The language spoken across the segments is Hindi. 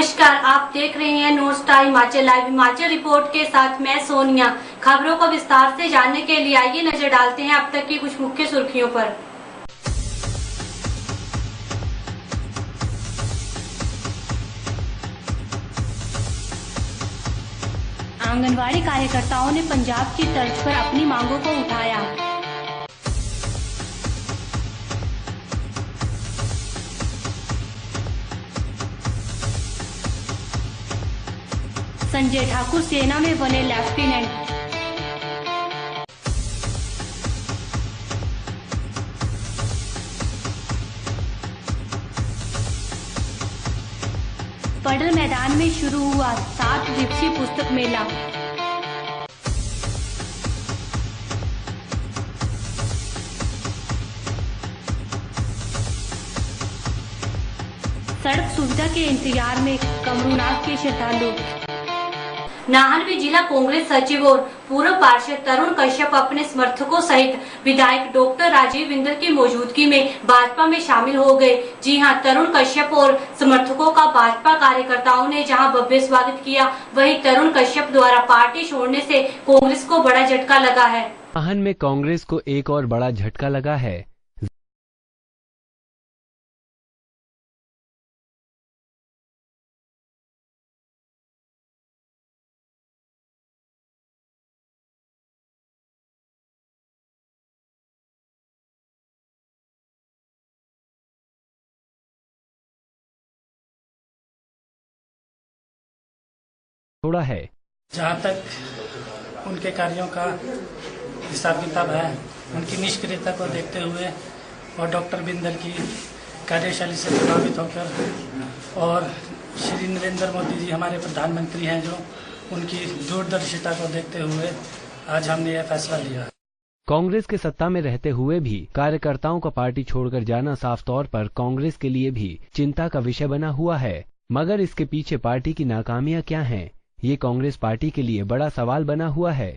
नमस्कार, आप देख रहे हैं north star Himachal live. Himachal report के साथ मैं सोनिया। खबरों को विस्तार से जानने के लिए आइए नजर डालते हैं अब तक की कुछ मुख्य सुर्खियों पर। आंगनवाड़ी कार्यकर्ताओं ने पंजाब की तर्ज पर अपनी मांगों को उठाया। संजय ठाकुर सेना में बने लेफ्टिनेंट। पडल मैदान में शुरू हुआ 7 दिवसीय पुस्तक मेला। सड़क सुविधा के इंतजार में कमरूनाथ के श्रद्धालु। नाहन में जिला कांग्रेस सचिव और पूर्व पार्षद तरुण कश्यप अपने समर्थकों सहित विधायक डॉक्टर राजीव बिंदल की मौजूदगी में भाजपा में शामिल हो गए। जी हां, तरुण कश्यप और समर्थकों का भाजपा कार्यकर्ताओं ने जहां भव्य स्वागत किया, वहीं तरुण कश्यप द्वारा पार्टी छोड़ने से कांग्रेस को बड़ा झटका लगा है। नाहन में कांग्रेस को एक और बड़ा झटका लगा है। थोड़ा है जहाँ तक उनके कार्यों का हिसाब किताब है, उनकी निष्क्रियता को देखते हुए और डॉक्टर बिंदल की कार्यशैली से प्रभावित होकर और श्री नरेंद्र मोदी जी हमारे प्रधानमंत्री हैं, जो उनकी दूरदर्शिता को देखते हुए आज हमने यह फैसला लिया। कांग्रेस के सत्ता में रहते हुए भी कार्यकर्ताओं का पार्टी छोड़कर जाना साफ तौर पर कांग्रेस के लिए भी चिंता का विषय बना हुआ है। मगर इसके पीछे पार्टी की नाकामियां क्या हैं, ये कांग्रेस पार्टी के लिए बड़ा सवाल बना हुआ है।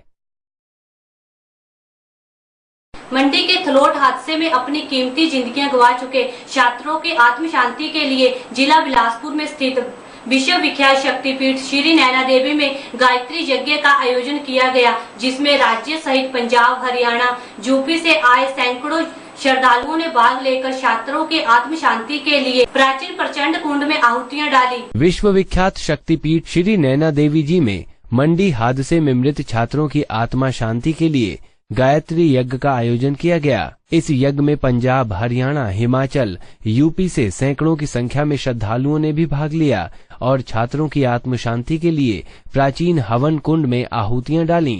मंडी के थलोट हादसे में अपनी कीमती जिंदगियां गंवा चुके छात्रों के आत्म शांति के लिए जिला बिलासपुर में स्थित विश्व विख्यात शक्तिपीठ श्री नैना देवी में गायत्री यज्ञ का आयोजन किया गया, जिसमें राज्य सहित पंजाब, हरियाणा, यूपी से आए सैकड़ों श्रद्धालुओं ने भाग लेकर छात्रों के आत्म शांति के लिए प्राचीन प्रचंड कुंड में आहुतियां डाली। विश्व विख्यात शक्तिपीठ श्री नैना देवी जी में मंडी हादसे में मृत छात्रों की आत्मा शांति के लिए गायत्री यज्ञ का आयोजन किया गया। इस यज्ञ में पंजाब, हरियाणा, हिमाचल, यूपी से सैकड़ों की संख्या में श्रद्धालुओं ने भी भाग लिया और छात्रों की आत्म शांति के लिए प्राचीन हवन कुंड में आहुतियां डाली।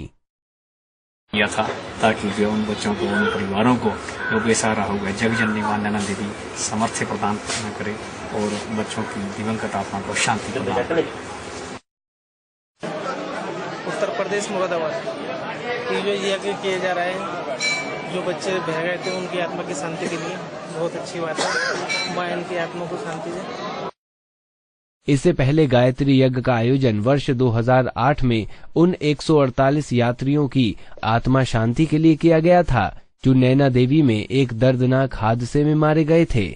किया था ताकि जो उन बच्चों को, उन परिवारों को जो बेसहारा हो गए, जगजननी मां नैना देवी सामर्थ्य प्रदान करे और बच्चों की दिवंगत आत्मा को शांति प्रदान करे। उत्तर प्रदेश मुरादाबाद की जो यज्ञ किया जा रहा है, जो बच्चे बह गए थे उनकी आत्मा की शांति के लिए बहुत अच्छी बात है। मां इनकी आत्मा को शांति दे। इससे पहले गायत्री यज्ञ का आयोजन वर्ष 2008 में उन 148 यात्रियों की आत्मा शांति के लिए किया गया था, जो नैना देवी में एक दर्दनाक हादसे में मारे गए थे।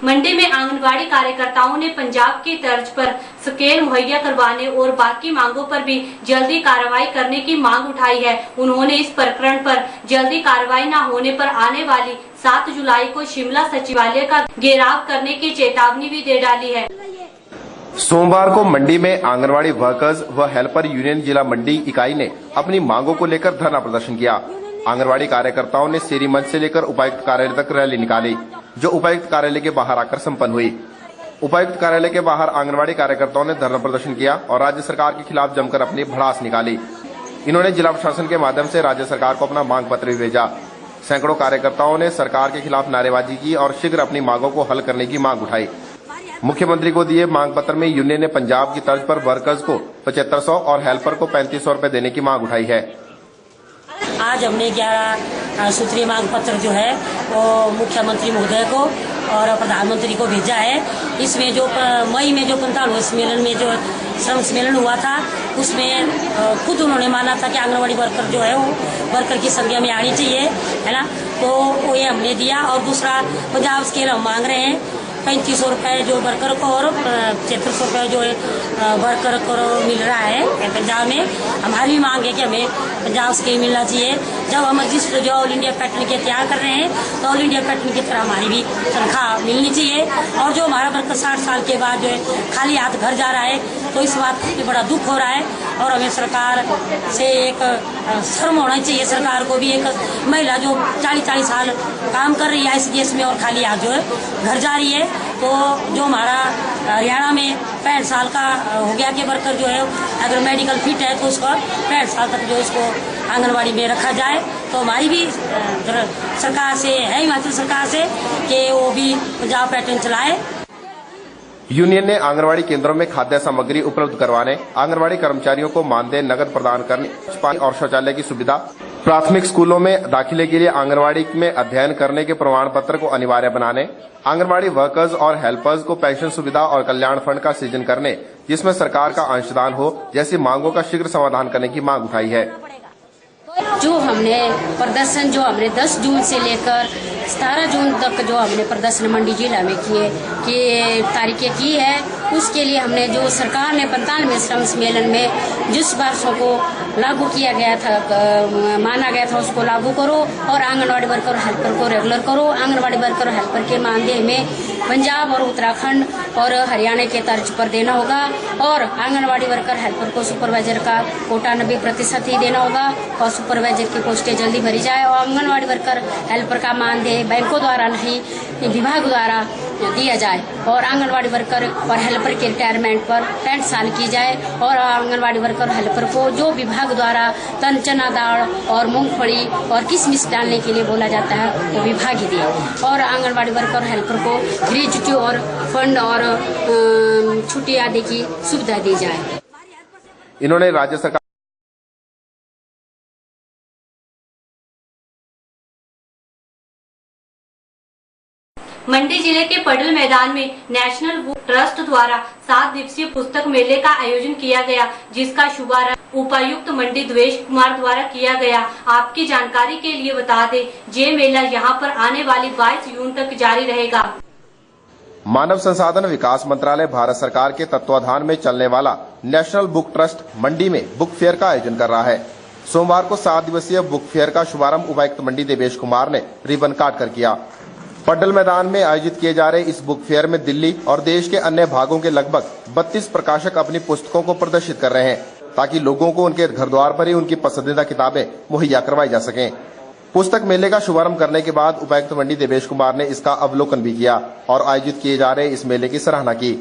मंडी में आंगनवाड़ी कार्यकर्ताओं ने पंजाब की तर्ज पर स्केल मुहैया करवाने और बाकी मांगों पर भी जल्दी कार्रवाई करने की मांग उठाई है। उन्होंने इस प्रकरण पर जल्दी कार्रवाई न होने पर आने वाली 7 जुलाई को शिमला सचिवालय का घेराव करने की चेतावनी भी दे डाली है। सोमवार को मंडी में आंगनवाड़ी वर्कर्स व हेल्पर यूनियन जिला मंडी इकाई ने अपनी मांगों को लेकर धरना प्रदर्शन किया। आंगनवाड़ी कार्यकर्ताओं ने सीरी मंच से लेकर उपायुक्त कार्यालय तक रैली निकाली, जो उपायुक्त कार्यालय के बाहर आकर संपन्न हुई। उपायुक्त कार्यालय के बाहर आंगनवाड़ी कार्यकर्ताओं ने धरना प्रदर्शन किया और राज्य सरकार के खिलाफ जमकर अपनी भड़ास निकाली। इन्होंने जिला प्रशासन के माध्यम से राज्य सरकार को अपना मांग पत्र भी भेजा। सैकड़ों कार्यकर्ताओं ने सरकार के खिलाफ नारेबाजी की और शीघ्र अपनी मांगों को हल करने की मांग उठाई। मुख्यमंत्री को दिए मांग पत्र में यूनियन ने पंजाब की तर्ज पर वर्कर्स को 7500 और हेल्पर को 3500 रुपए देने की मांग उठाई है। आज हमने 11 सूत्रीय मांग पत्र जो है वो मुख्यमंत्री महोदय को और प्रधानमंत्री को भेजा है। इसमें जो मई में जो 45वें सम्मेलन में जो श्रम सम्मेलन हुआ था, उसमें खुद उन्होंने माना था कि आंगनवाड़ी वर्कर जो है वो वर्कर की संख्या में आनी चाहिए, है ना। तो वो ये हमने दिया। और दूसरा पंजाब स्केल हम मांग रहे हैं 3500 रुपये जो वर्कर को और 7500 रुपये जो वर्कर को मिल रहा है पंजाब में। हमारी भी मांग है कि हमें पंजाब स्कीम मिलना चाहिए। जब हम रजिस्टर जो ऑल इंडिया पैटर्न के तैयार कर रहे हैं तो ऑल इंडिया पैटर्न की तरह हमारी भी तनख्वाह मिलनी चाहिए। और जो हमारा वर्कर 60 साल के बाद जो है खाली हाथ घर जा रहा है, तो इस बात पे बड़ा दुख हो रहा है। और हमें सरकार से एक शर्म होना चाहिए, सरकार को भी। एक महिला जो 40-40 साल काम कर रही है इस देश में और खाली हाथ जो है घर जा रही है, तो जो हमारा हरियाणा में 65 साल का हो गया कि वर्कर जो है अगर मेडिकल फिट है तो उसको 65 साल तक जो इसको आंगनवाड़ी में रखा जाए। तो हमारी भी सरकार से है, हिमाचल सरकार से, कि वो भी पंजाब पैटर्न चलाए। यूनियन ने आंगनवाड़ी केंद्रों में खाद्य सामग्री उपलब्ध करवाने, आंगनवाड़ी कर्मचारियों को मानदेय नकद प्रदान करने, पानी और शौचालय की सुविधा, प्राथमिक स्कूलों में दाखिले के लिए आंगनवाड़ी में अध्ययन करने के प्रमाण पत्र को अनिवार्य बनाने, आंगनवाड़ी वर्कर्स और हेल्पर्स को पेंशन सुविधा और कल्याण फंड का सृजन करने, जिसमें सरकार का अंशदान हो, जैसी मांगों का शीघ्र समाधान करने की मांग उठाई है। जो हमने प्रदर्शन जो हमने 10 जून से लेकर 17 जून तक जो हमने प्रदर्शन मंडी जिला में किए तारीखें की है, उसके लिए हमने जो सरकार ने 45वें श्रम सम्मेलन में जिस वर्षों को लागू किया गया था, माना गया था, उसको लागू करो और आंगनवाड़ी वर्कर और हेल्पर को रेगुलर करो। आंगनवाड़ी वर्कर और हेल्पर के मानदेय में पंजाब और उत्तराखंड और हरियाणा के तर्ज पर देना होगा और आंगनवाड़ी वर्कर हेल्पर को सुपरवाइजर का कोटा 90% ही देना होगा और सुपरवाइजर की पोस्टें जल्दी भरी जाए और आंगनवाड़ी वर्कर हेल्पर का मानदेय बैंकों द्वारा नहीं, विभाग द्वारा दिया जाए और आंगनवाड़ी वर्कर और हेल्पर के रिटायरमेंट पर 65 साल की जाए और आंगनवाड़ी वर्कर हेल्पर को जो विभाग द्वारा तन चना दाल और मूंगफली और किशमिश डालने के लिए बोला जाता है वो विभाग ही दिए और आंगनवाड़ी वर्कर हेल्पर को ग्रेजुटी और फंड और छुट्टी आदि की सुविधा दी जाए। इन्होंने राज्य सरकार मंडी जिले के पडल मैदान में नेशनल बुक ट्रस्ट द्वारा 7 दिवसीय पुस्तक मेले का आयोजन किया गया, जिसका शुभारंभ उपायुक्त मंडी द्वेष कुमार द्वारा किया गया। आपकी जानकारी के लिए बता दें, ये मेला यहां पर आने वाली 22 जून तक जारी रहेगा। मानव संसाधन विकास मंत्रालय भारत सरकार के तत्वाधान में चलने वाला नेशनल बुक ट्रस्ट मंडी में बुक फेयर का आयोजन कर रहा है। सोमवार को 7 दिवसीय बुक फेयर का शुभारंभ उपायुक्त मंडी देवेश कुमार ने रिबन काट कर किया। पड्डल मैदान में आयोजित किए जा रहे इस बुक फेयर में दिल्ली और देश के अन्य भागों के लगभग 32 प्रकाशक अपनी पुस्तकों को प्रदर्शित कर रहे हैं, ताकि लोगों को उनके घर द्वार पर ही उनकी पसंदीदा किताबें मुहैया करवाई जा सकें। पुस्तक मेले का शुभारंभ करने के बाद उपायुक्त मंडी देवेश कुमार ने इसका अवलोकन भी किया और आयोजित किए जा रहे इस मेले की सराहना की।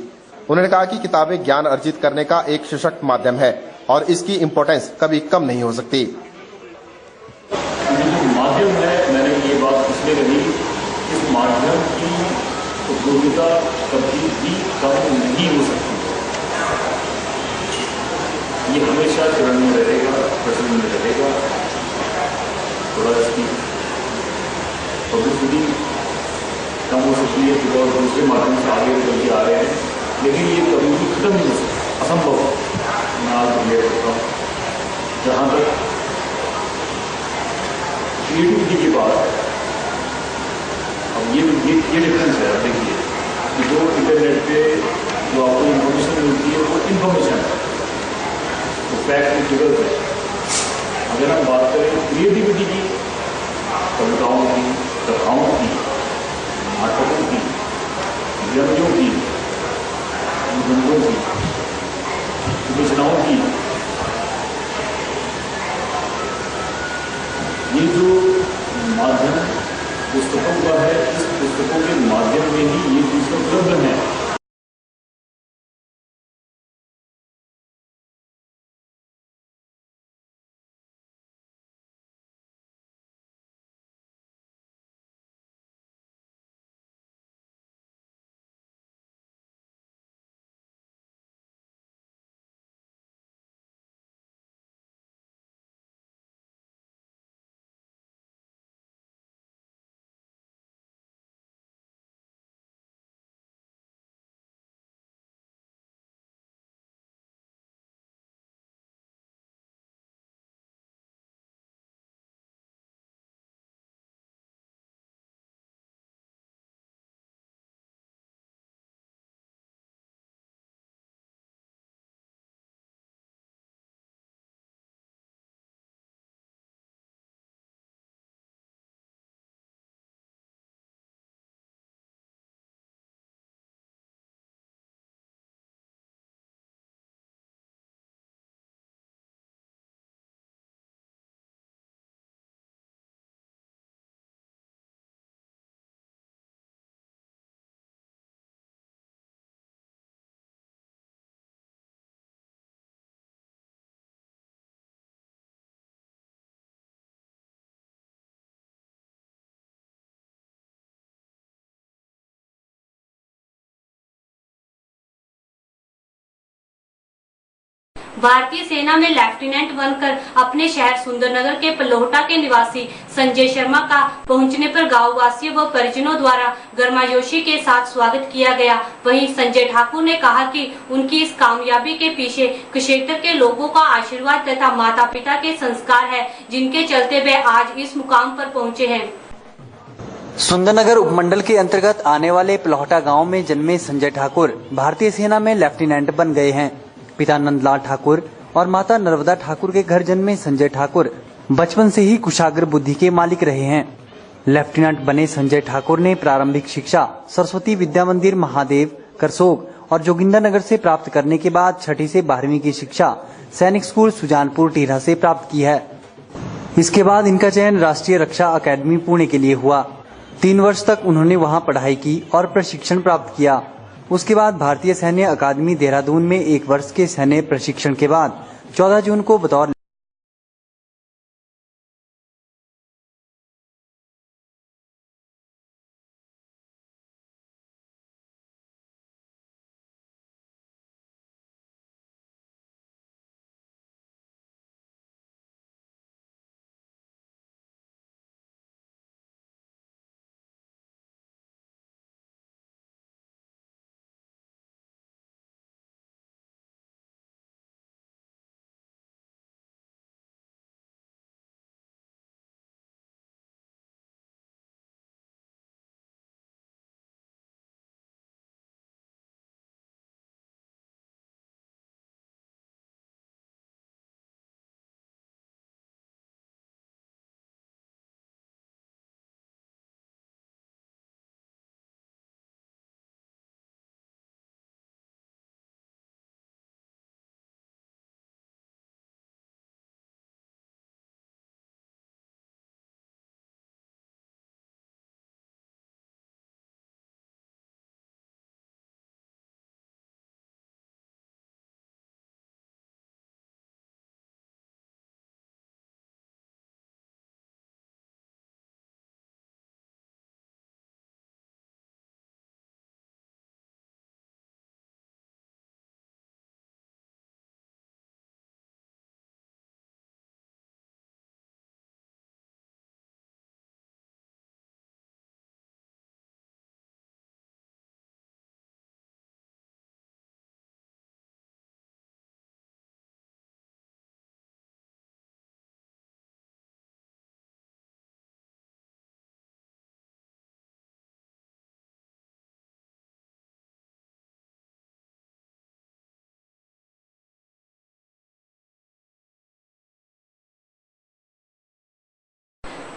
उन्होंने कहा कि किताबें ज्ञान अर्जित करने का एक सशक्त माध्यम है और इसकी इम्पोर्टेंस कभी कम नहीं हो सकती। माध्यम है, मैंने ये बात इसलिए कही, इस माध्यम की उपयोगिता कभी भी कम नहीं हो सकती। ये हमेशा चरण में रहेगा, प्रचलन में रहेगा। थोड़ा इसकी पब्लिसिटी कम हो सकती है और दूसरे माध्यम से आगे चल के आ रहे हैं, लेकिन ये कभी भी खत्म नहीं हो सकता, असंभव मैं आज क्लियर करता हूँ। जहाँ तक क्रिएटिविटी की बात, अब ये डिफरेंस है। देखिए कि जो इंटरनेट पे जो आपको इन्फॉर्मेशन मिलती है वो इन्फॉर्मेशन है, तो फैक्ट फिगर्स है। अगर हम बात करें क्रिएटिविटी की, कविताओं की, कथाओं की, नाटकों की, व्यंग्यों की, निबंधों की, विवेचनाओं की, ये जो माध्यम पुस्तकों का है, इस पुस्तकों के माध्यम में ही ये चीज़ उपलब्ध है। भारतीय सेना में लेफ्टिनेंट बनकर अपने शहर सुंदरनगर के पलोहटा के निवासी संजय शर्मा का पहुंचने पर गाँव वासियों व परिजनों द्वारा गर्माजोशी के साथ स्वागत किया गया। वहीं संजय ठाकुर ने कहा कि उनकी इस कामयाबी के पीछे क्षेत्र के लोगों का आशीर्वाद तथा माता पिता के संस्कार है, जिनके चलते वे आज इस मुकाम पर पहुँचे हैं। सुंदरनगर उपमंडल के अंतर्गत आने वाले पलोहटा गांव में जन्मे संजय ठाकुर भारतीय सेना में लेफ्टिनेंट बन गए हैं। पिता नंदलाल ठाकुर और माता नर्मदा ठाकुर के घर जन्मे संजय ठाकुर बचपन से ही कुशाग्र बुद्धि के मालिक रहे हैं। लेफ्टिनेंट बने संजय ठाकुर ने प्रारंभिक शिक्षा सरस्वती विद्या मंदिर महादेव, करसोग और जोगिंदरनगर से प्राप्त करने के बाद 6ठी से 12वीं की शिक्षा सैनिक स्कूल सुजानपुर टीरा से प्राप्त की है। इसके बाद इनका चयन राष्ट्रीय रक्षा अकादमी पुणे के लिए हुआ। 3 वर्ष तक उन्होंने वहां पढ़ाई की और प्रशिक्षण प्राप्त किया। उसके बाद भारतीय सैन्य अकादमी देहरादून में 1 वर्ष के सैन्य प्रशिक्षण के बाद 14 जून को बतौर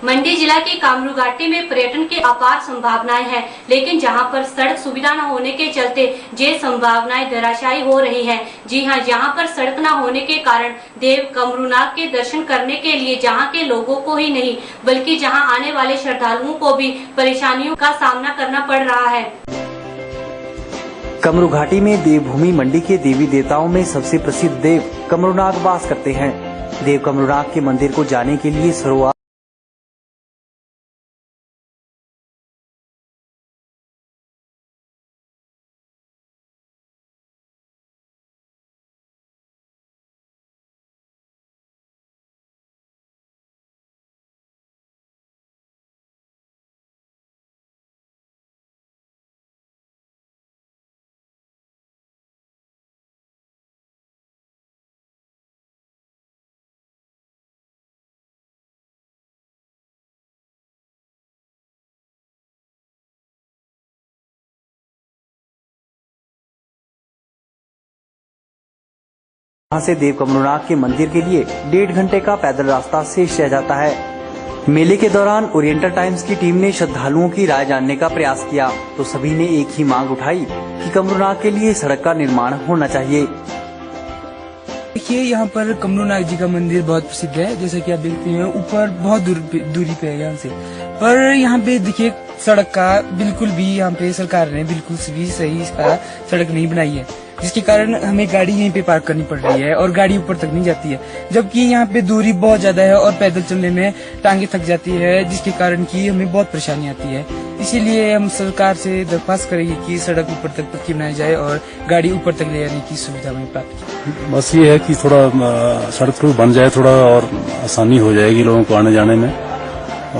मंडी जिला के कामरू घाटी में पर्यटन की अपार संभावनाएं हैं, लेकिन जहां पर सड़क सुविधा न होने के चलते ये संभावनाएं धराशायी हो रही हैं। जी हां, जहां पर सड़क न होने के कारण देव कमरूनाथ के दर्शन करने के लिए जहां के लोगों को ही नहीं बल्कि जहां आने वाले श्रद्धालुओं को भी परेशानियों का सामना करना पड़ रहा है। कमरू घाटी में देवभूमि मंडी के देवी देवताओं में सबसे प्रसिद्ध देव कमरूनाथ वास करते हैं। देव कमरूनाथ के मंदिर को जाने के लिए शुरुआत यहाँ से देव कमरूनाथ के मंदिर के लिए 1.5 घंटे का पैदल रास्ता शेष रह जाता है। मेले के दौरान ओरिएंटल टाइम्स की टीम ने श्रद्धालुओं की राय जानने का प्रयास किया तो सभी ने एक ही मांग उठाई कि कमरूनाथ के लिए सड़क का निर्माण होना चाहिए। देखिए, यहाँ पर कमरूनाथ जी का मंदिर बहुत प्रसिद्ध है, जैसा कि आप देखते हैं ऊपर बहुत दूरी पे है यहाँ से। पर यहाँ पे देखिए सड़क का बिल्कुल भी यहाँ पे सरकार ने बिल्कुल भी सही इसका सड़क नहीं बनाई है, जिसके कारण हमें गाड़ी यहीं पे पार्क करनी पड़ रही है और गाड़ी ऊपर तक नहीं जाती है, जबकि यहाँ पे दूरी बहुत ज्यादा है और पैदल चलने में टांगे थक जाती है, जिसके कारण की हमें बहुत परेशानी आती है। इसीलिए हम सरकार से दरख्वास्त करेंगे कि सड़क ऊपर तक पक्की बनाई जाए और गाड़ी ऊपर तक ले जाने की सुविधा हमें प्राप्त की। बस ये है कि थोड़ा सड़क बन जाए, थोड़ा और आसानी हो जाएगी लोगों को आने जाने में।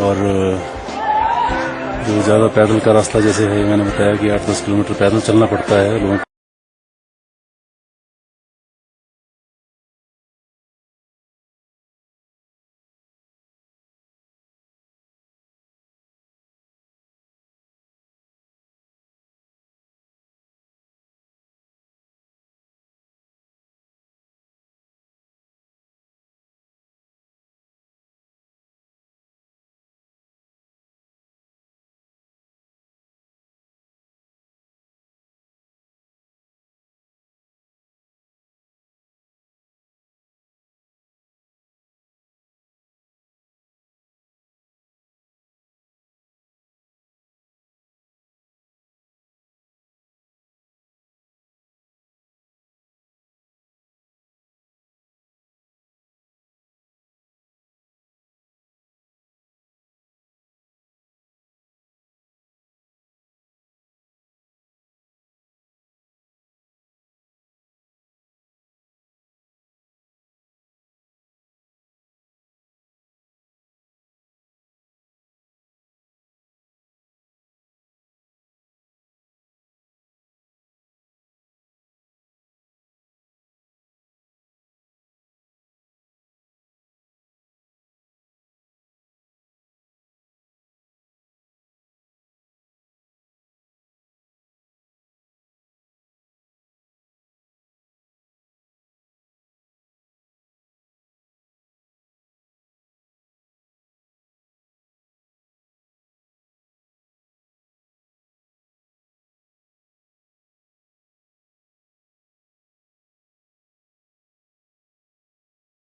और जो ज्यादा पैदल का रास्ता जैसे है, मैंने बताया कि 8-10 किलोमीटर पैदल चलना पड़ता है लोगों को।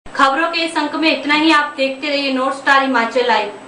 खबरों के इस अंक में इतना ही। आप देखते रहिए नॉर्थ स्टार हिमाचल लाइव।